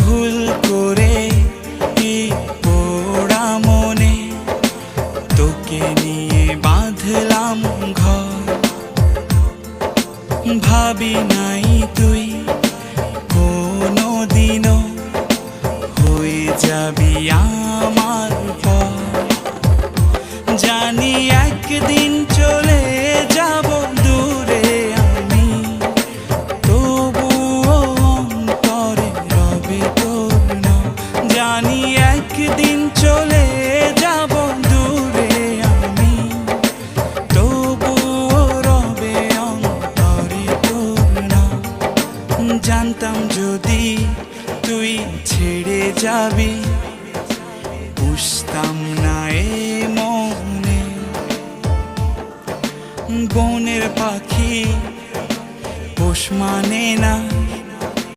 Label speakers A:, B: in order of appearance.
A: ভুল করে এই পোড়া মনে তোকে নিয়ে বাঁধলাম ঘর। ভাবি নাই তুই কোনো দিনও হয়ে যাবি আমার পর। জানি একদিন চলে যাব দূরে আমি, তবুও অন্তরে রবে তোর নাম। জানি একদিন চলে যাব দূরে আমি, তবুও রবে অন্তরে তোর নাম। জানতাম যদি তুই ছেড়ে যাবি, বুঝতাম না এ মনে। বনের পাখি পোষ মানে না।